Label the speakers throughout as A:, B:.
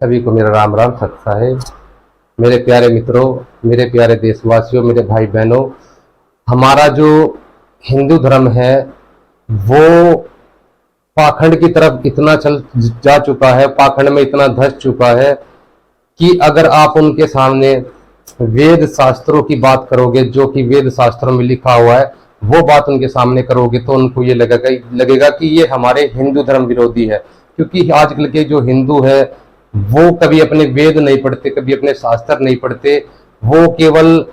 A: सभी को मेरा राम राम सत्ता है। मेरे प्यारे मित्रों, मेरे प्यारे देशवासियों, मेरे भाई बहनों, हमारा जो हिंदू धर्म है वो पाखंड की तरफ इतना चल जा चुका है, पाखंड में इतना धंस चुका है कि अगर आप उनके सामने वेद शास्त्रों की बात करोगे, जो कि वेद शास्त्रों में लिखा हुआ है, वो बात उनके सामने करोगे तो उनको ये लगेगा कि ये हमारे हिंदू धर्म विरोधी है। क्योंकि आजकल के जो हिंदू है वो कभी अपने वेद नहीं पढ़ते, कभी अपने शास्त्र नहीं पढ़ते, वो केवल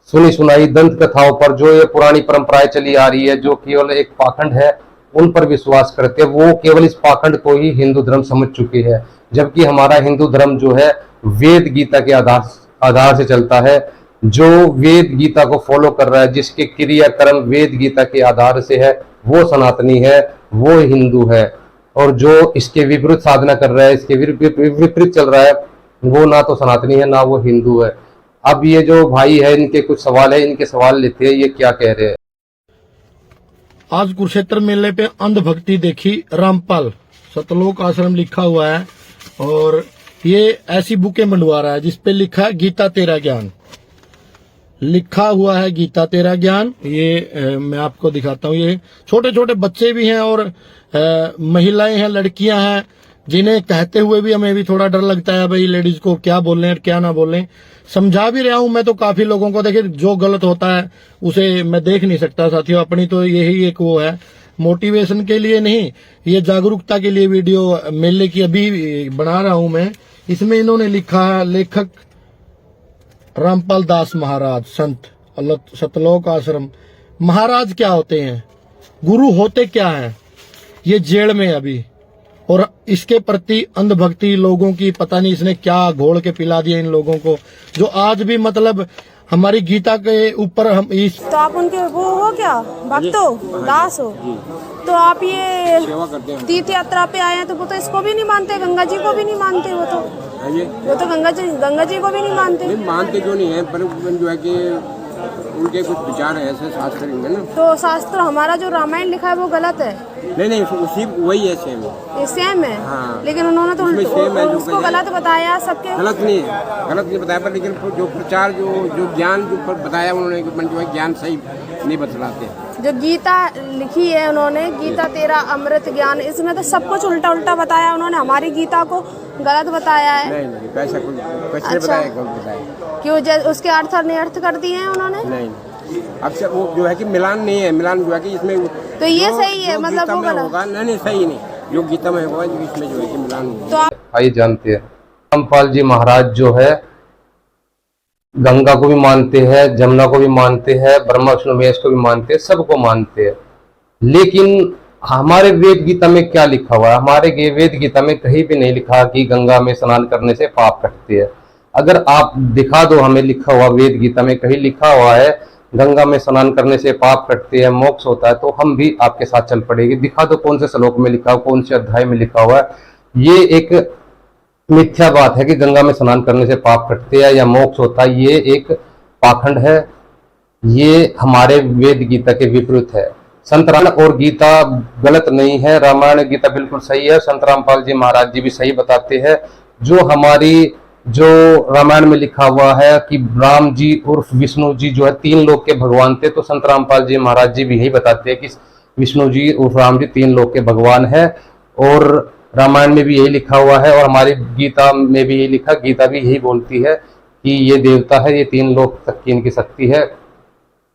A: सुनी सुनाई दंत कथाओं पर, जो ये पुरानी परंपराएं चली आ रही है, जो केवल एक पाखंड है, उन पर विश्वास करते हैं। वो केवल इस पाखंड को ही हिंदू धर्म समझ चुके हैं, जबकि हमारा हिंदू धर्म जो है वेद गीता के आधार से चलता है। जो वेद गीता को फॉलो कर रहा है, जिसके क्रियाक्रम वेद गीता के आधार से है, वो सनातनी है, वो हिंदू है। और जो इसके विपरीत साधना कर रहा है, इसके विपरीत चल रहा है, वो ना तो सनातनी है ना वो हिंदू है। अब ये जो भाई है, इनके कुछ सवाल है, इनके सवाल लेते हैं, ये क्या कह रहे हैं।
B: आज कुरुक्षेत्र मेले पे अंधभक्ति देखी रामपाल, सतलोक आश्रम लिखा हुआ है और ये ऐसी बुकें मंडवा रहा है जिसपे लिखा है गीता तेरा ज्ञान, लिखा हुआ है गीता तेरा ज्ञान। ये मैं आपको दिखाता हूँ। ये छोटे छोटे बच्चे भी हैं और महिलाएं हैं, लड़कियां हैं, जिन्हें कहते हुए भी हमें भी थोड़ा डर लगता है भाई लेडीज को क्या बोल रहे हैं क्या ना बोल रहे हैं। समझा भी रहा हूं मैं तो काफी लोगों को। देखिए जो गलत होता है उसे मैं देख नहीं सकता साथियों, अपनी तो यही एक वो है, मोटिवेशन के लिए नहीं, ये जागरूकता के लिए वीडियो मेले की अभी बना रहा हूं मैं। इसमें इन्होंने लिखा है, लेखक रामपाल दास महाराज, संत सतलोक आश्रम। महाराज क्या होते हैं, गुरु होते क्या हैं, ये जेल में अभी। और इसके प्रति अंधभक्ति लोगों की, पता नहीं इसने क्या घोल के पिला दिया इन लोगों को, जो आज भी मतलब हमारी गीता के ऊपर हम इस।
C: तो आप उनके वो हो क्या, भक्त हो, दास हो, तो आप ये तीर्थ यात्रा पे आए हैं तो वो तो इसको भी नहीं मानते, गंगा जी को भी नहीं मानते, वो तो गंगा जी को भी नहीं मानते।
D: मानते क्यों नहीं है, पर जो है कि उनके कुछ विचार है ऐसे शास्त्र में ना।
C: तो शास्त्र हमारा जो रामायण लिखा है वो गलत है?
D: नहीं उसी वही है, सेम है,
C: ये सेम है।
D: हाँ।
C: लेकिन उन्होंने तो उसको गलत बताया सबके।
D: गलत नहीं बताया, पर लेकिन जो प्रचार जो ज्ञान जो बताया उन्होंने, जो है ज्ञान सही नहीं बतलाते।
C: जो गीता लिखी है उन्होंने, गीता तेरा अमृत ज्ञान, इसमें तो सब कुछ उल्टा उल्टा बताया उन्होंने, हमारी गीता को गलत बताया है।
D: नहीं वैसा कुछ
C: अच्छा।
D: बताया
C: क्यों, उसके अर्थ और निरर्थ कर दिए हैं उन्होंने?
D: नहीं, अब से वो जो है कि मिलान नहीं है, मिलान जो है कि इसमें
C: तो ये सही है, मतलब वो गलत
D: होगा। नहीं सही नहीं, जो गीता में होगा इसमें जो है कि मिलान नहीं।
C: तो आप
A: आइए जानते हैं। रामपाल जी महाराज जो है गंगा को भी मानते हैं, जमुना को भी मानते हैं, ब्रह्मा विष्णु महेश को भी मानते हैं, सबको मानते हैं। लेकिन हमारे वेद गीता में क्या लिखा हुआ है? हमारे वेद गीता में कहीं भी नहीं लिखा कि गंगा में स्नान करने से पाप कटते हैं। अगर आप दिखा दो हमें लिखा हुआ, वेद गीता में कहीं लिखा हुआ है गंगा में स्नान करने से पाप कटते हैं, मोक्ष होता है, तो हम भी आपके साथ चल पड़ेंगे। दिखा दो कौन से श्लोक में लिखा हुआ, कौन से अध्याय में लिखा हुआ है। ये एक मिथ्या बात है कि गंगा में स्नान करने से पाप कटते हैं या मोक्ष होता है, ये एक पाखंड है, ये हमारे वेद गीता के विपरीत है। संत रामायण और गीता गलत नहीं है, रामायण गीता बिल्कुल सही है। संत रामपाल जी महाराज जी भी सही बताते हैं। जो रामायण में लिखा हुआ है कि राम जी उर्फ विष्णु जी जो है 3 लोक के भगवान थे, तो संत रामपाल जी महाराज जी भी यही बताते हैं कि विष्णु जी उर्फ राम जी 3 लोक के भगवान है। और रामायण में भी यही लिखा हुआ है और हमारी गीता में भी यही लिखा, गीता भी यही बोलती है कि ये देवता है, ये 3 लोक तक की इनकी शक्ति है।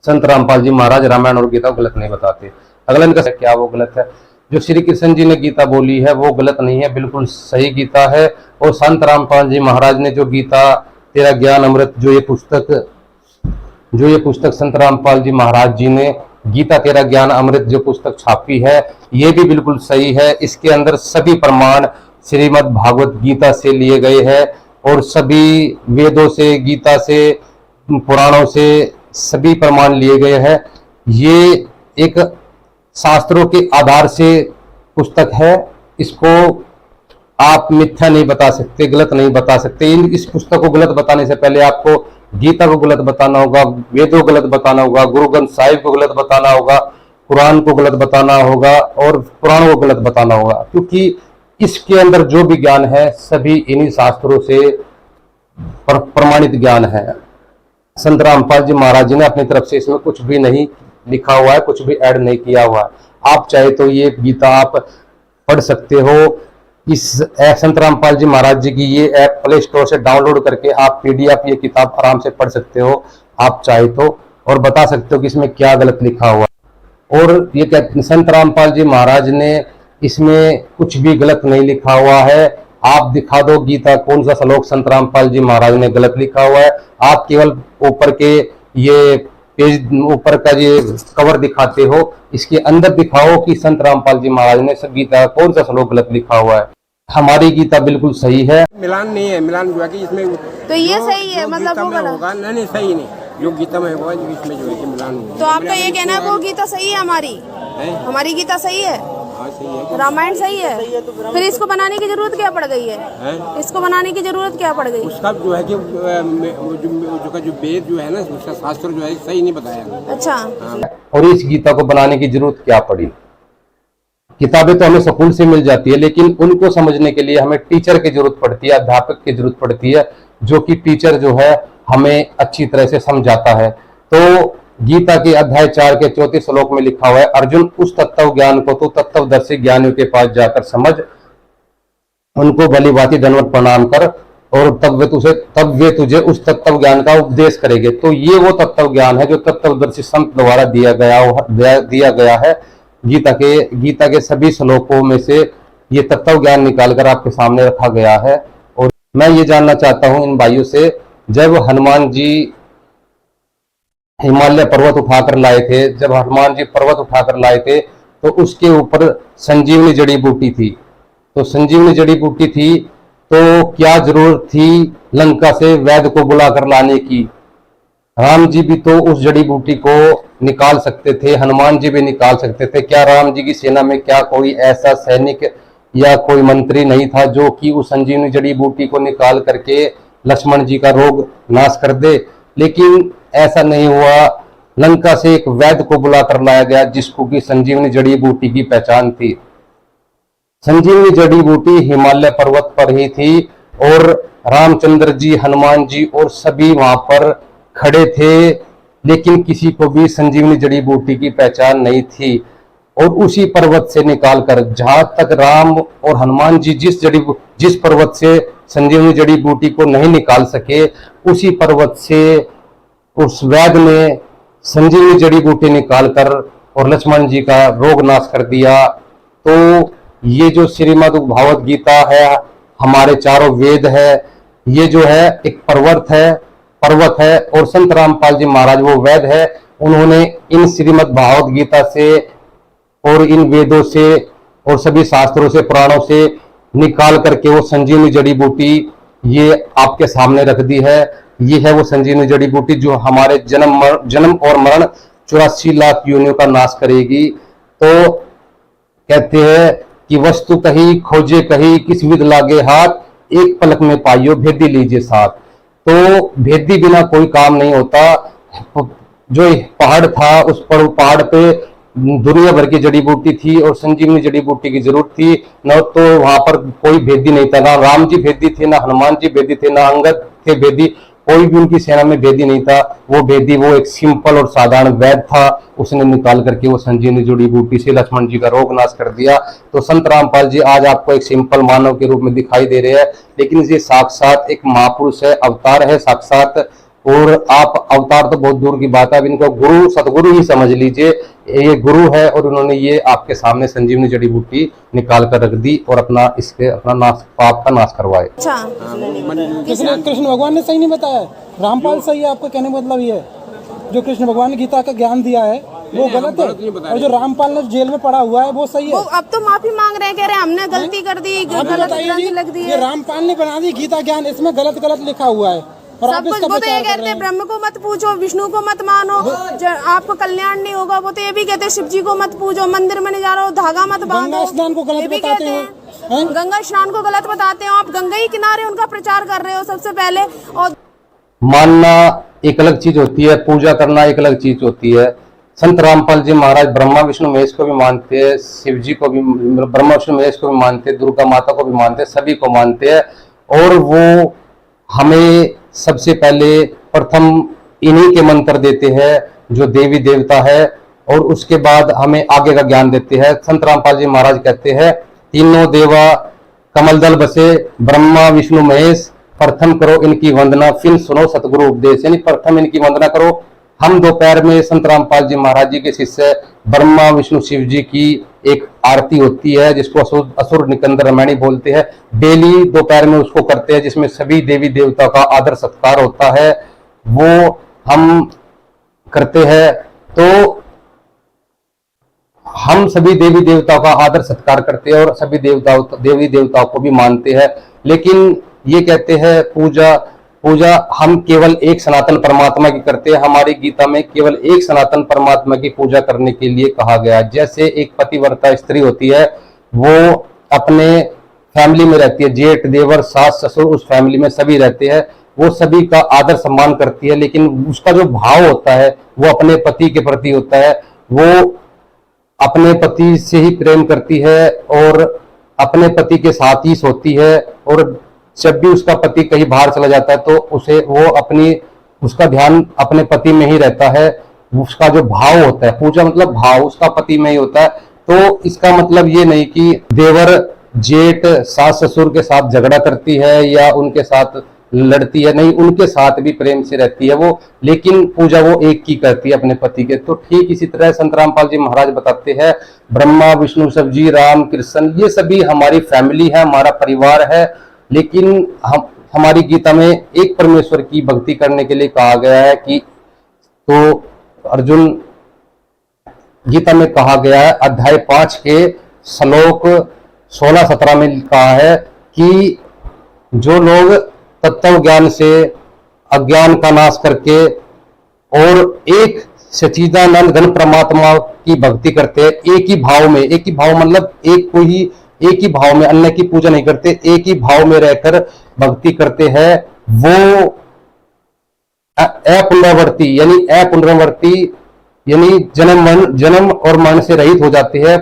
A: संत रामपाल जी महाराज रामायण और गीता को गलत नहीं बताते। अगला इनका क्या वो गलत है? जो श्री कृष्ण जी ने गीता बोली है वो गलत नहीं है, बिल्कुल सही गीता है। और संत रामपाल जी महाराज ने जो गीता तेरा ज्ञान अमृत, जो ये पुस्तक संत रामपाल जी महाराज जी ने गीता तेरा ज्ञान अमृत जो पुस्तक छापी है, ये भी बिल्कुल सही है। इसके अंदर सभी प्रमाण श्रीमद् भागवत गीता से लिए गए हैं और सभी वेदों से, गीता से, पुराणों से सभी प्रमाण लिए गए हैं। ये एक शास्त्रों के आधार से पुस्तक है, इसको आप मिथ्या नहीं बता सकते, गलत नहीं बता सकते। इस पुस्तक को गलत बताने से पहले आपको गीता को गलत बताना होगा, वेदों को गलत बताना होगा, गुरु ग्रंथ साहिब को गलत बताना होगा, कुरान को गलत बताना होगा और पुराणों को गलत बताना होगा। क्योंकि इसके अंदर जो भी ज्ञान है सभी इन्हीं शास्त्रों से प्रमाणित ज्ञान है। संत रामपाल जी महाराज जी ने अपनी तरफ से इसमें कुछ भी नहीं लिखा हुआ है, कुछ भी ऐड नहीं किया हुआ है। आप चाहे तो ये गीता आप पढ़ सकते हो। इस संत रामपाल जी महाराज जी की ये ऐप प्ले स्टोर से डाउनलोड करके आप PDF ये किताब आराम से पढ़ सकते हो आप चाहे तो, और बता सकते हो कि इसमें क्या गलत लिखा हुआ है। और ये कहते संत रामपाल जी महाराज ने इसमें कुछ भी गलत नहीं लिखा हुआ है। आप दिखा दो गीता कौन सा श्लोक संत रामपाल जी महाराज ने गलत लिखा हुआ है। आप केवल ऊपर के ये पेज ऊपर का ये कवर दिखाते हो, इसके अंदर दिखाओ कि संत रामपाल जी महाराज ने गीता कौन सा श्लोक गलत लिखा हुआ है। हमारी गीता बिल्कुल सही है।
D: मिलान नहीं है, मिलान जो है कि इसमें
C: तो ये सही है, मतलब वो गलत
D: होगा नहीं, सही नहीं। जो गीता में होगा इसमें जो है कि मिलान होगा।
C: तो आपका ये कहना है वो गीता सही है, हमारी गीता सही है,
D: सही है,
C: रामायण सही है, फिर इसको बनाने की जरूरत क्या पड़ गई है? इसको बनाने की जरूरत क्या पड़ गई?
D: उसका जो है कि जो वेद जो है ना, उसका शास्त्र जो है सही नहीं बताया।
C: अच्छा,
A: और इस गीता को बनाने की जरूरत क्या पड़ी? किताबें तो हमें स्कूल से मिल जाती है, लेकिन उनको समझने के लिए हमें टीचर की जरूरत पड़ती है, अध्यापक की जरूरत पड़ती है, जो कि टीचर जो है हमें अच्छी तरह से समझाता है। तो गीता के अध्याय 4 के 34 श्लोक में लिखा हुआ है, अर्जुन उस तत्व ज्ञान को तो तत्वदर्शी ज्ञानियों के पास जाकर समझ, उनको भली भांति दंडवत प्रणाम कर, और तब वे तुझे उस तत्व ज्ञान का उपदेश करेंगे। तो ये वो तत्व ज्ञान है जो तत्वदर्शी संत द्वारा दिया गया है। गीता के सभी श्लोकों में से ये तत्व ज्ञान निकालकर आपके सामने रखा गया है। और मैं ये जानना चाहता हूं इन भाइयों से, जब हनुमान जी हिमालय पर्वत उठाकर लाए थे, तो उसके ऊपर संजीवनी जड़ी बूटी थी। तो संजीवनी जड़ी बूटी थी तो क्या जरूरत थी लंका से वैद्य को बुलाकर लाने की? राम जी भी तो उस जड़ी बूटी को निकाल सकते थे, हनुमान जी भी निकाल सकते थे। क्या राम जी की सेना में क्या कोई ऐसा सैनिक या कोई मंत्री नहीं था जो कि उस संजीवनी जड़ी बूटी को निकाल करके लक्ष्मण जी का रोग नाश कर दे? लेकिन ऐसा नहीं हुआ। लंका से एक वैद्य को बुलाकर लाया गया जिसको की संजीवनी जड़ी बूटी की पहचान थी। संजीवनी जड़ी बूटी हिमालय पर्वत पर ही थी, और रामचंद्र जी, हनुमान जी और सभी वहां पर खड़े थे, लेकिन किसी को भी संजीवनी जड़ी बूटी की पहचान नहीं थी। और उसी पर्वत से निकालकर, जहां तक राम और हनुमान जी जिस पर्वत से संजीवनी जड़ी बूटी को नहीं निकाल सके, उसी पर्वत से उस वैद्य ने संजीवनी जड़ी बूटी निकालकर और लक्ष्मण जी का रोग नाश कर दिया। तो ये जो श्रीमद् भागवत गीता है, हमारे चारों वेद है, ये जो है एक पर्वत है, और संत रामपाल जी महाराज वो वेद है। उन्होंने इन श्रीमद् भागवत गीता से और इन वेदों से और सभी शास्त्रों से, पुराणों से निकाल करके वो संजीवनी जड़ी बूटी ये आपके सामने रख दी है। ये है वो संजीवनी जड़ी बूटी जो हमारे जन्म और मरण 84 लाख योनियों का नाश करेगी। तो कहते हैं कि वस्तु कही खोजे कही, किस विध लागे हाथ, एक पलक में पाइयो भेदी लीजिए साथ। तो भेदी बिना कोई काम नहीं होता। जो पहाड़ था, उस पर पहाड़ पे दुनिया भर की जड़ी बूटी थी और संजीवनी जड़ी बूटी की जरूरत थी। न तो वहां पर कोई भेदी नहीं था, ना राम जी भेदी थे, ना हनुमान जी भेदी थे, ना अंगद थे भेदी, कोई भी उनकी सेना में भेदी नहीं था। वो भेदी वो एक सिंपल और साधारण वैद्य था, उसने निकाल करके वो संजीवनी जड़ी बूटी से लक्ष्मण जी का रोग नाश कर दिया। तो संत रामपाल जी आज आपको एक सिंपल मानव के रूप में दिखाई दे रहे हैं, लेकिन ये साक्षात एक महापुरुष है, अवतार है साक्षात। और आप अवतार तो बहुत दूर की बात है, अब इनको गुरु सतगुरु ही समझ लीजिए। ये गुरु है और उन्होंने ये आपके सामने संजीवनी जड़ी बूटी निकाल कर रख दी और अपना नाश, पाप का नाश करवाए।
C: अच्छा,
E: कृष्ण भगवान ने सही नहीं बताया, रामपाल सही है। आपका कहने का मतलब ये है जो कृष्ण भगवान ने गीता का ज्ञान दिया है वो गलत है, और जो रामपाल ने जेल में पड़ा हुआ है वो सही है।
C: अब तो माफी मांग रहे हैं, कह रहे हैं हमने गलती कर दी, गलत लग दी।
E: ये रामपाल ने बना दी गीता ज्ञान, इसमें गलत लिखा हुआ है। और
C: सब कुछ वो तो ये कहते हैं ब्रह्म को मत पूछो, विष्णु को मत मानो, आपको कल्याण नहीं होगा। वो तो ये भी कहते हैं शिव जी को मत पूछो, मंदिर में नहीं जा रहा हो, धागा मत बांधो।
E: गंगा स्नान को गलत बताते हैं,
C: गंगा स्नान को गलत बताते हो। आप गंगा ही किनारे उनका प्रचार कर रहे हो सबसे पहले। और
A: मानना एक अलग चीज होती है, पूजा करना एक अलग चीज होती है। संत रामपाल जी महाराज ब्रह्मा विष्णु महेश को भी मानते हैं, शिव जी को भी, ब्रह्मा विष्णु महेश को भी मानते हैं, दुर्गा माता को भी मानते हैं, सभी को मानते हैं। और वो हमें सबसे पहले प्रथम इन्हीं के मंत्र देते हैं जो देवी देवता है, और उसके बाद हमें आगे का ज्ञान देते हैं। संत रामपाल जी महाराज कहते हैं, तीनों देवा कमल दल बसे, ब्रह्मा विष्णु महेश, प्रथम करो इनकी वंदना, फिर सुनो सतगुरु उपदेश। यानी प्रथम इनकी वंदना करो। हम दोपहर में संत रामपाल जी महाराज जी के शिष्य ब्रह्मा विष्णु शिव जी की एक आरती होती है, जिसको असुर निकंदर रामायणी बोलते हैं। डेली दोपहर में उसको करते हैं, जिसमें सभी देवी देवता का आदर सत्कार होता है, वो हम करते हैं। तो हम सभी देवी देवताओं का आदर सत्कार करते हैं और सभी देवी देवताओं को भी मानते हैं। लेकिन ये कहते हैं पूजा हम केवल एक सनातन परमात्मा की करते हैं। हमारी गीता में केवल एक सनातन परमात्मा की पूजा करने के लिए कहा गया। जैसे एक पतिव्रता स्त्री होती है, वो अपने फैमिली में रहती है, जेठ देवर सास ससुर उस फैमिली में सभी रहते हैं, वो सभी का आदर सम्मान करती है, लेकिन उसका जो भाव होता है वो अपने पति के प्रति होता है। वो अपने पति से ही प्रेम करती है और अपने पति के साथ ही सोती है, और जब भी उसका पति कहीं बाहर चला जाता है तो उसका ध्यान अपने पति में ही रहता है। उसका जो भाव होता है, पूजा मतलब भाव उसका पति में ही होता है। तो इसका मतलब ये नहीं कि देवर जेठ सास ससुर के साथ झगड़ा करती है या उनके साथ लड़ती है, नहीं, उनके साथ भी प्रेम से रहती है वो, लेकिन पूजा वो एक की करती है अपने पति के। तो ठीक इसी तरह संत रामपाल जी महाराज बताते हैं, ब्रह्मा विष्णु शिव जी राम कृष्ण ये सभी हमारी फैमिली है, हमारा परिवार है, लेकिन हमारी गीता में एक परमेश्वर की भक्ति करने के लिए कहा गया है कि, तो अर्जुन गीता में कहा गया है अध्याय 5 के श्लोक 16-17 में कहा है कि जो लोग तत्व ज्ञान से अज्ञान का नाश करके और एक सच्चिदानंद घन परमात्मा की भक्ति करते हैं, एक ही भाव में, एक ही भाव मतलब एक ही भाव में, अन्य की पूजा नहीं करते, एक ही भाव में रहकर भक्ति करते हैं, वो अपुनरावर्ती यानी जन्म और मरण से रहित हो जाते हैं,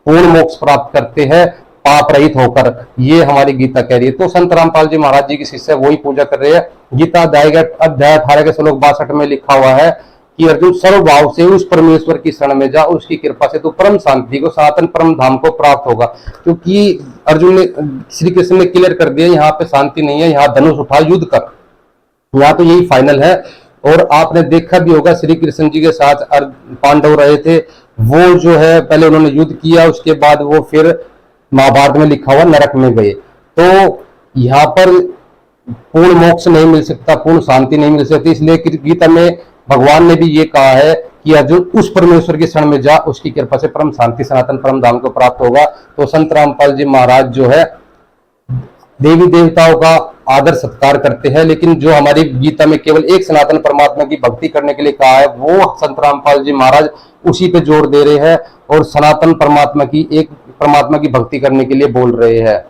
A: पूर्ण मोक्ष प्राप्त करते हैं पाप रहित होकर। ये हमारी गीता कह रही है। तो संत रामपाल जी महाराज जी की शिष्य वही पूजा कर रहे हैं। गीता अध्याय 18 के श्लोक 62 में लिखा हुआ है कि अर्जुन सर्वभाव से उस परमेश्वर की शरण में जा, उसकी कृपा से तू परम शांति को, सनातन परम धाम को प्राप्त होगा। क्योंकि अर्जुन ने, श्री कृष्ण ने क्लियर कर दिया यहाँ पे शांति नहीं है, यहाँ धनुष उठा युद्ध कर, यहाँ तो यही फाइनल है। और आपने देखा भी होगा श्री कृष्ण जी के साथ पांडव रहे थे, वो जो है पहले उन्होंने युद्ध किया, उसके बाद वो फिर महाभारत में लिखा हुआ नरक में गए। तो यहाँ पर पूर्ण मोक्ष नहीं मिल सकता, पूर्ण शांति नहीं मिल सकती, इसलिए गीता में भगवान ने भी ये कहा है कि अर्जुन उस परमेश्वर की शरण में जा, उसकी कृपा से परम शांति सनातन परम धाम को प्राप्त होगा। तो संत रामपाल जी महाराज जो है देवी देवताओं का आदर सत्कार करते हैं, लेकिन जो हमारी गीता में केवल एक सनातन परमात्मा की भक्ति करने के लिए कहा है, वो संत रामपाल जी महाराज उसी पे जोर दे रहे हैं और सनातन परमात्मा की, एक परमात्मा की भक्ति करने के लिए बोल रहे हैं।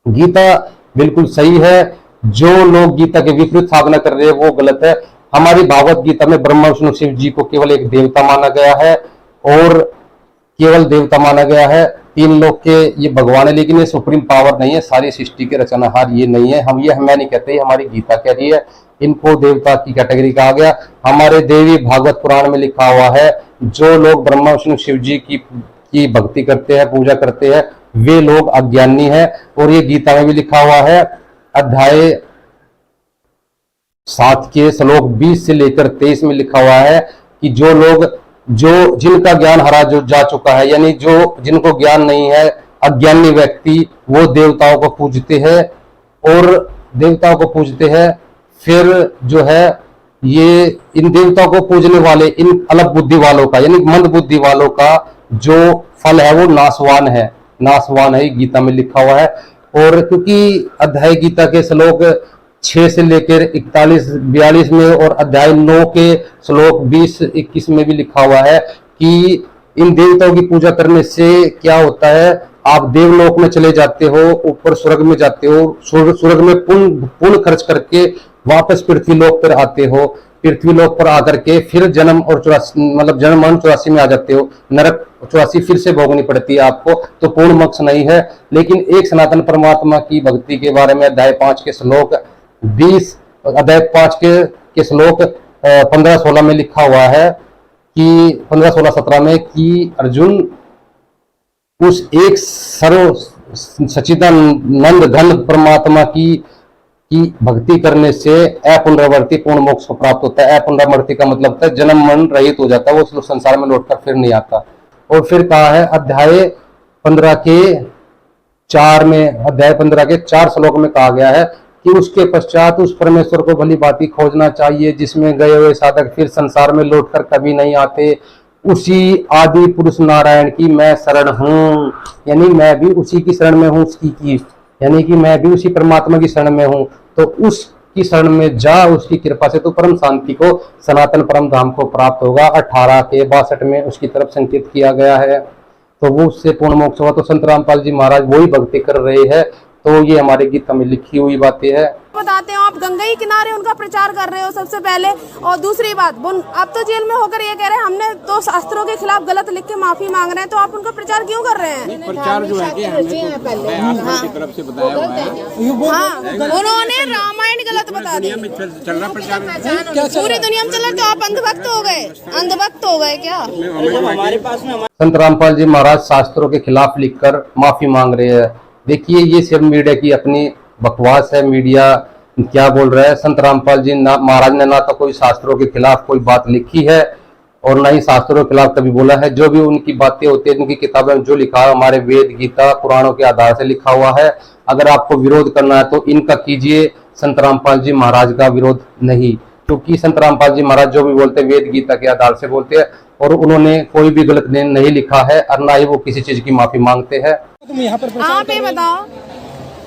A: गीता बिल्कुल सही है, जो लोग गीता के विपरीत साधना कर रहे हैं वो गलत है। हमारी भागवत गीता में ब्रह्मा विष्णु शिव जी को केवल एक देवता माना गया है, और केवल देवता माना गया है, 3 लोग के ये भगवान है, लेकिन ये सुप्रीम पावर नहीं है, सारी सृष्टि के रचनाहार ये नहीं है। मैं नहीं कहते, हमारी गीता कह रही है, इनको देवता की कैटेगरी कहा गया। हमारे देवी भागवत पुराण में लिखा हुआ है, जो लोग ब्रह्मा विष्णु शिव जी की भक्ति करते हैं, पूजा करते हैं, वे लोग अज्ञानी हैं। और ये गीता में भी लिखा हुआ है, अध्याय 7 के श्लोक 20 से लेकर 23 में लिखा हुआ है कि जो लोग जिनका ज्ञान हरा जा चुका है, यानी जिनको ज्ञान नहीं है, अज्ञानी व्यक्ति, वो देवताओं को पूजते हैं फिर जो है ये इन देवताओं को पूजने वाले, इन अलग बुद्धि वालों का, यानी मंद बुद्धि वालों का जो फल है वो नासवान है, गीता में लिखा हुआ है। और क्योंकि अध्याय गीता के श्लोक 6 से लेकर 41-42 में और अध्याय 9 के श्लोक 20-21 में भी लिखा हुआ है कि इन देवताओं की पूजा करने से क्या होता है, आप देवलोक में चले जाते हो, ऊपर स्वर्ग में जाते हो, स्वर्ग में पुण्य खर्च करके वापस पृथ्वी लोक पर आते हो। पृथ्वी लोक पर आकर के फिर जन्म और 84 मतलब जन्म मरण 84 में आ जाते हो, नरक 84 फिर से भोगनी पड़ती है आपको, तो पूर्ण मोक्ष नहीं है। लेकिन एक सनातन परमात्मा की भक्ति के बारे में अध्याय 5 के श्लोक 20 अध्याय 5 के श्लोक 15-16 में लिखा हुआ है कि 15-16-17 में कि अर्जुन उस एक सर्व सच्चिदानंद घन परमात्मा की भक्ति करने से अपुनरावर्ती पूर्ण मोक्ष को प्राप्त होता है। अपुनरावर्ती का मतलब होता है जन्म मरण रहित हो जाता है, वो संसार में लौटकर फिर नहीं आता। और फिर कहा है अध्याय 15 के 4 में, अध्याय 15 के 4 श्लोक में कहा गया है कि उसके पश्चात उस परमेश्वर को भली भांति खोजना चाहिए जिसमें गए हुए साधक फिर संसार में लौटकर कभी नहीं आते। उसी आदि पुरुष नारायण की मैं शरण हूँ, यानी मैं भी उसी की शरण में हूँ, उसकी की यानी कि मैं भी उसी परमात्मा की शरण में हूँ। तो उसकी शरण में जा, उसकी कृपा से तो परम शांति को, सनातन परम धाम को प्राप्त होगा। 18 के 62 में उसकी तरफ संकेत किया गया है, तो वो उससे पूर्ण मोक्ष होगा। तो संत रामपाल जी महाराज वही भक्ति कर रहे हैं, तो ये हमारे गीता में लिखी हुई बातें है।
C: बताते हो आप गंगा ही किनारे उनका प्रचार कर रहे हो सबसे पहले, और दूसरी बात आप तो जेल में होकर ये कह रहे हैं हमने तो शास्त्रों के खिलाफ गलत लिख के माफी मांग रहे हैं, तो आप उनका प्रचार क्यों कर रहे हैं?
D: प्रचार जो है कि आपकी तरफ से बताया हुआ है।
C: हाँ, उन्होंने रामायण गलत बता दी,
D: चल रहा प्रचार
C: पूरी दुनिया में चल रहा, तो आप अंधभक्त हो गए, अंधभक्त हो गए क्या?
D: हमारे पास में
A: संत रामपाल जी महाराज शास्त्रों के खिलाफ लिखकर माफी मांग रहे हैं। देखिए ये सिर्फ मीडिया की अपनी बकवास है, मीडिया क्या बोल रहा है। संत रामपाल जी महाराज ने ना तो कोई शास्त्रों के खिलाफ कोई बात लिखी है और ना ही शास्त्रों के खिलाफ कभी बोला है। जो भी उनकी बातें होती है, उनकी किताबें में जो लिखा है हमारे वेद गीता पुराणों के आधार से लिखा हुआ है। अगर आपको विरोध करना है तो इनका कीजिए, संत रामपाल जी महाराज का विरोध नहीं, क्योंकि संत रामपाल जी महाराज जो भी बोलते हैं वेद गीता के आधार से बोलते हैं और उन्होंने कोई भी गलत नहीं लिखा है और ना ही वो किसी चीज की माफी मांगते हैं।
E: तुम यहाँ पर
C: आप ये बताओ,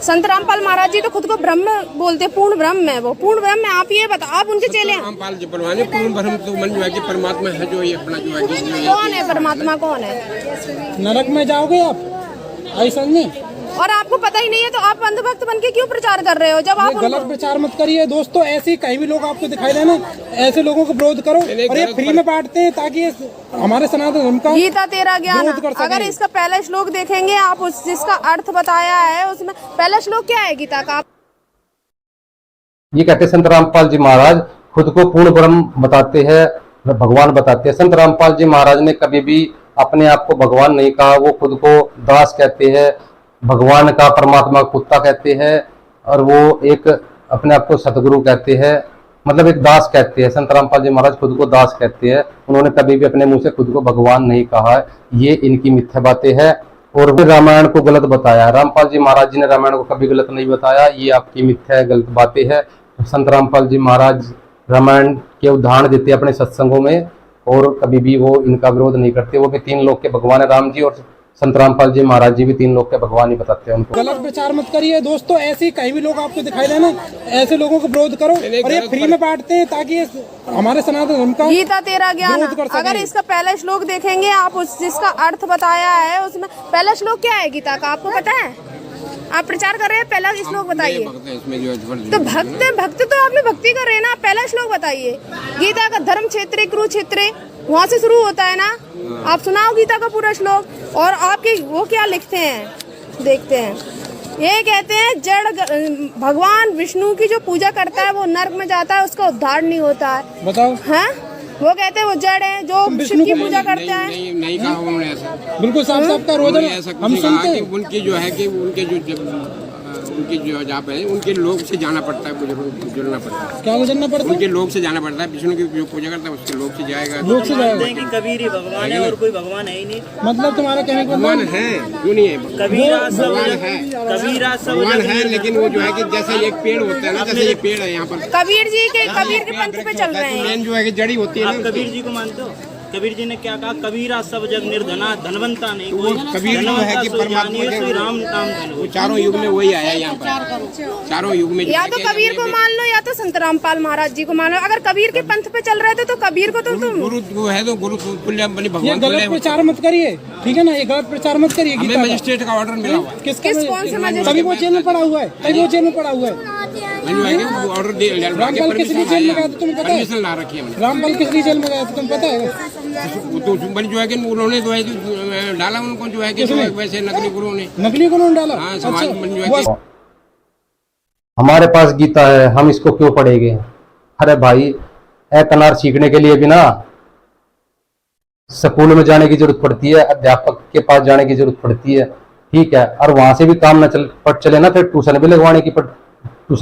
C: संत रामपाल महाराज जी तो खुद को ब्रह्म बोलते, पूर्ण ब्रह्म है वो, पूर्ण ब्रह्म है। आप ये बताओ, आप उनके चेले हैं?
D: रामपाल जी परमात्मा पूर्ण ब्रह्म तो मन जो है कि परमात्मा है, जो ये अपना जो है
C: कौन है परमात्मा, कौन है?
E: नरक में जाओगे आप, ऐसा नहीं।
C: और आपको पता ही नहीं है तो आप अंधभक्त बन के क्यों प्रचार कर रहे हो? जब आप
E: गलत प्रचार मत करिए दोस्तों, ऐसे ही कहीं भी लोग आपको दिखाई देना, ऐसे लोगों को विरोध करो। और ये फ्री में बांटते हैं ताकि हमारे सनातन धर्म का
C: गीता तेरा ज्ञान, अगर इसका पहला श्लोक देखेंगे आप, उस जिसका अर्थ बताया है उसमें पहला श्लोक क्या है गीता का?
A: ये कहते संत रामपाल जी महाराज खुद को पूर्ण ब्रह्म बताते हैं, भगवान बताते हैं। संत रामपाल जी महाराज ने कभी भी अपने आप को भगवान नहीं कहा, वो खुद को दास कहते हैं, भगवान का परमात्मा कुत्ता कहते हैं और वो एक अपने आप को सतगुरु कहते हैं, मतलब एक दास कहते हैं। संत रामपाल जी महाराज खुद को दास कहते हैं, उन्होंने कभी भी अपने मुंह से खुद को भगवान नहीं कहा है। ये इनकी मिथ्या बातें हैं और रामायण को गलत बताया। रामपाल जी महाराज जी ने रामायण को कभी गलत नहीं बताया, ये आपकी मिथ्या गलत बातें हैं। संत रामपाल जी महाराज रामायण के उदाहरण देते हैं अपने सत्संगों में और कभी भी वो इनका विरोध नहीं करते। वो भी 3 लोक के भगवान है, राम जी और संत रामपाल जी महाराज जी भी 3 लोक के भगवान ही बताते हैं उनको।
E: गलत प्रचार मत करिए दोस्तों, ऐसे ही कहीं भी लोग आपको दिखाई देना, ऐसे लोगों को विरोध करो। और ये फ्री में बांटते हैं ताकि हमारे सनातन धर्म का
C: गीता तेरा ज्ञान, अगर इसका पहला श्लोक देखेंगे आप, उस जिसका अर्थ बताया है उसमें पहला श्लोक क्या है गीता का, आपको पता है? आप प्रचार कर रहे हैं, पहला श्लोक बताइए। तो भक्त तो आपने भक्ति कर रहे हैं ना, पहला श्लोक बताइए। गीता का धर्म क्षेत्र कुरुक्षेत्र वहाँ से शुरू होता है ना, आप सुनाओ गीता का पूरा श्लोक। और आपके वो क्या लिखते हैं, देखते हैं। ये कहते हैं जड़ भगवान विष्णु की जो पूजा करता है वो नरक में जाता है, उसका उद्धार नहीं होता है।
E: बताओ
C: हैं? वो कहते हैं वो जड़ है जो शिव की पूजा करते हैं।
D: नहीं कहा उन्होंने ऐसा,
E: बिल्कुल साफ साफ का रोज हम सुनते हैं।
D: उनकी जो है कि उनके उनकी जो जाप है उनके लोग से जाना पड़ता है, गुजरना पड़ता है।
E: क्या गुजरना पड़ता है?
D: उनके लोग से जाना पड़ता है। विष्णु की जो पूजा करता है उसके लोग से जाएगा।
E: लोग से जाएगा
F: कि कबीर ही भगवान है और कोई भगवान है ही नहीं।
E: मतलब तुम्हारा कहने का
D: भगवान है, क्यों नहीं है?
F: कबीरा
D: भगवान है, लेकिन वो जो है कि जैसे एक पेड़ होता है ना, जैसे ये पेड़ है यहाँ पर,
C: कबीर के पंथ पे चल रहे हैं।
D: मेन जो है कि जड़ी होती है
F: आप
D: ना।
F: कबीर जी को मानते हो? कबीर जी ने क्या कहा? कबीरा सब जग निर्धना, धनवंता नहीं कोई।
D: कबीर जो है कि परमात्मा
F: श्री राम नाम धनो।
D: वो चारों युग में वही आया यहाँ पर, चारों युग में।
C: या तो कबीर को मान लो या तो संत रामपाल महाराज जी को मान लो। अगर कबीर के पंथ पे चल रहे थे तो कबीर को तो तुम
D: गुरु वो है तो गुरु तुल्य बनी
E: ये
D: भगवान।
E: गलत प्रचार मत करिए, ठीक है ना? ये गलत प्रचार मत करिए।
D: हमें मजिस्ट्रेट का ऑर्डर मिला हुआ है।
C: किस कौन से मजिस्ट्रेट?
E: तभी वो जेल में पड़ा हुआ है, तभी वो जेल में पड़ा हुआ है।
D: मंजवाएंगे, वो ऑर्डर दे
E: रामपाल किस लिए जेल में गए थे तुम्हें पता है?
D: परमिशन ला रखी है हमने।
E: रामपाल किस लिए जेल में गए थे तुम्हें पता है?
D: तो मंजवाएंगे उन्होंने जो है डाला उनको जो है कि वैसे नकली गुरुओं ने।
E: नकली को उन्होंने डाला?
D: हाँ, समाज
E: अच्छा,
D: मंजवाएंगे।
A: हमारे पास गीता है, हम इसको क्यों पढ़ेंगे? अरे भाई, कनार सीखने के लिए भी ना स्कूल में जाने की जरूरत पड़ती है, अध्यापक के पास जाने की जरूरत पड़ती है, ठीक है। और वहां से भी काम न चले ना, फिर ट्यूशन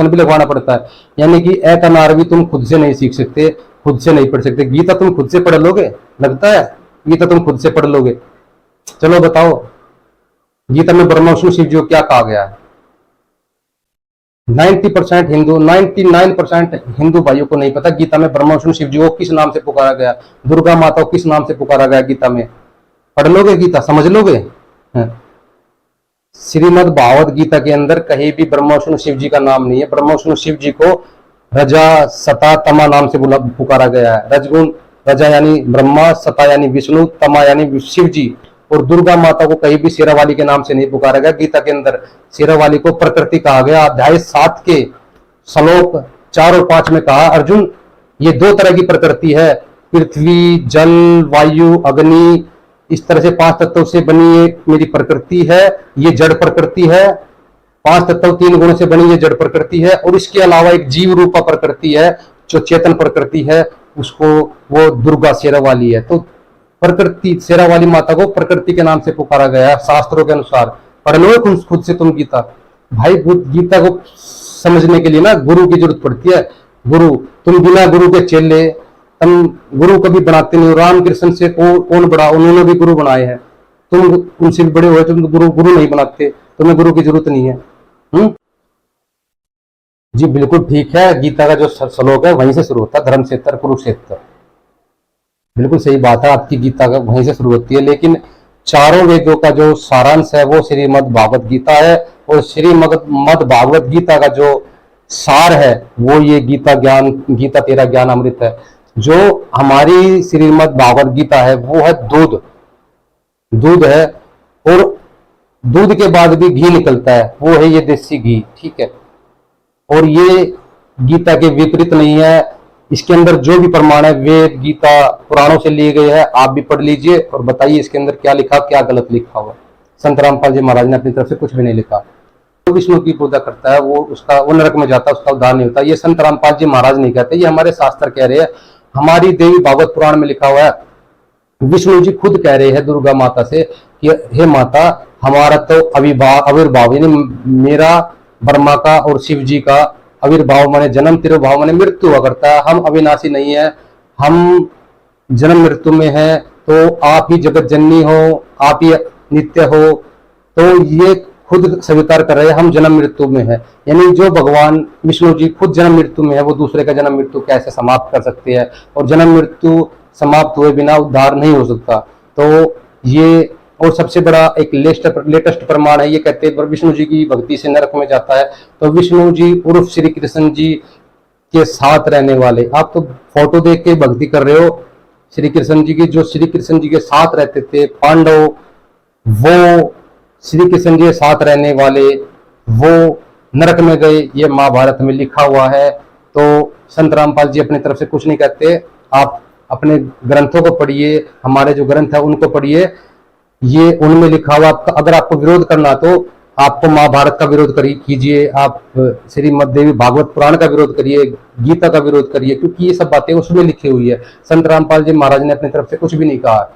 A: भी लगवाना पड़ता है। यानी कि कनार भी तुम खुद से नहीं सीख सकते, खुद से नहीं पढ़ सकते। गीता तुम खुद से पढ़ लोगे? लगता है गीता तुम खुद से पढ़ लोगे? चलो बताओ, गीता में ब्रह्मा विष्णु शिव जी को क्या कहा गया है? 90% हिंदू, 99% हिंदू भाइयों को नहीं पता गीता में ब्रह्मा विष्णु शिव जी को किस नाम से पुकारा गया, दुर्गा माता को किस नाम से पुकारा गया गीता में। पढ़ लोगे गीता? समझ लोगे? श्रीमद् भागवत गीता के अंदर कहीं भी ब्रह्मा विष्णु शिव जी का नाम नहीं है। ब्रह्मा विष्णु शिव जी को रजा सता तमा नाम से पुकारा गया है। रजगुण, रजा यानी ब्रह्मा, सता यानी विष्णु, तमा यानी शिव जी। और दुर्गा माता को कहीं भी शेरावाली के नाम से नहीं पुकारा गया। गीता के अंदर शेरावाली को प्रकृति कहा गया। अध्याय 7 के श्लोक 4 और 5 में कहा, अर्जुन ये 2 तरह की प्रकृति है, पृथ्वी, जल, वायु, अग्नि, इस तरह से 5 तत्वों से बनी ये मेरी प्रकृति है। ये जड़ प्रकृति है। 5 तत्व 3 गुणों से बनी ये जड़ प्रकृति है। और इसके अलावा एक जीव रूपा प्रकृति है जो चेतन प्रकृति है, उसको वो दुर्गा शेरावाली है। तो प्रकृति, शेरावाली माता को प्रकृति के नाम से पुकारा गया है शास्त्रों के अनुसार। पढ़ लो खुद से तुम गीता। भाई गीता को समझने के लिए ना गुरु की जरूरत पड़ती है। गुरु, तुम बिना गुरु के चेले, तुम गुरु कभी बनाते नहीं हो। रामकृष्ण से कौन बड़ा? उन्होंने भी गुरु बनाए हैं। तुम उनसे भी बड़े हुए, तुम गुरु नहीं बनाते, तुम्हें गुरु की जरूरत नहीं है। जी बिल्कुल ठीक है। गीता का जो श्लोक है वहीं से शुरू होता है, धर्म क्षेत्र कुरुक्षेत्र। बिल्कुल सही बात है, आपकी गीता का वहीं से शुरू होती है। लेकिन चारों वेदों का जो सारांश है वो श्रीमद् भागवत गीता है। और श्रीमद् भागवत गीता का जो सार है वो ये गीता तेरा ज्ञान अमृत है। जो हमारी श्रीमद् भागवत गीता है वो है दूध है। और दूध के बाद भी घी निकलता है, वो है ये देसी घी, ठीक है। और ये गीता के विपरीत नहीं है। इसके अंदर जो भी प्रमाण है वेद, गीता, पुराणों से लिए गए हैं। आप भी पढ़ लीजिए और बताइए इसके अंदर क्या लिखा, क्या गलत लिखा हुआ। संत रामपाल जी महाराज ने अपनी तरफ से कुछ भी नहीं लिखा। जो विष्णु की पूजा करता है वो नरक में जाता है, उसका उद्धार नहीं होता। ये संत रामपाल जी महाराज नहीं कहते, ये हमारे शास्त्र कह रहे हैं। हमारी देवी भागवत पुराण में लिखा हुआ है। विष्णु जी खुद कह रहे हैं दुर्गा माता से कि हे माता, हमारा तो आविर्भाव यानी मेरा, ब्रह्मा का और शिव जी का आविर्भाव माने जन्म, तिरुभाव माने मृत्यु हुआ करता है। हम अविनाशी नहीं है, हम जन्म मृत्यु में है। तो आप ही जगत जननी हो, आप ही नित्य हो। तो ये खुद स्वीकार कर रहे हैं हम जन्म मृत्यु में है। यानी जो भगवान विष्णु जी खुद जन्म मृत्यु में है, वो दूसरे का जन्म मृत्यु कैसे समाप्त कर सकते हैं? और जन्म मृत्यु समाप्त हुए बिना उद्धार नहीं हो सकता। तो ये और सबसे बड़ा एक लेटेस्ट प्रमाण है, ये कहते हैं विष्णु जी की भक्ति से नरक में जाता है। तो विष्णु जी उर्फ श्री कृष्ण जी के साथ रहने वाले, आप तो फोटो देख के भक्ति कर रहे हो श्री कृष्ण जी की। जो श्री कृष्ण जी के साथ रहते थे पांडव, वो श्री कृष्ण जी के साथ रहने वाले वो नरक में गए, ये महाभारत में लिखा हुआ है। तो संत रामपाल जी अपनी तरफ से कुछ नहीं कहते। आप अपने ग्रंथों को पढ़िए, हमारे जो ग्रंथ है उनको पढ़िए, ये उनमें लिखा हुआ। अगर आपको विरोध करना तो आपको महाभारत का विरोध कीजिए, आप श्रीमद् देवी भागवत पुराण का विरोध करिए, गीता का विरोध करिए, क्योंकि ये सब बातें उसमें लिखी हुई है। संत रामपाल जी महाराज ने अपनी तरफ से कुछ भी नहीं कहा।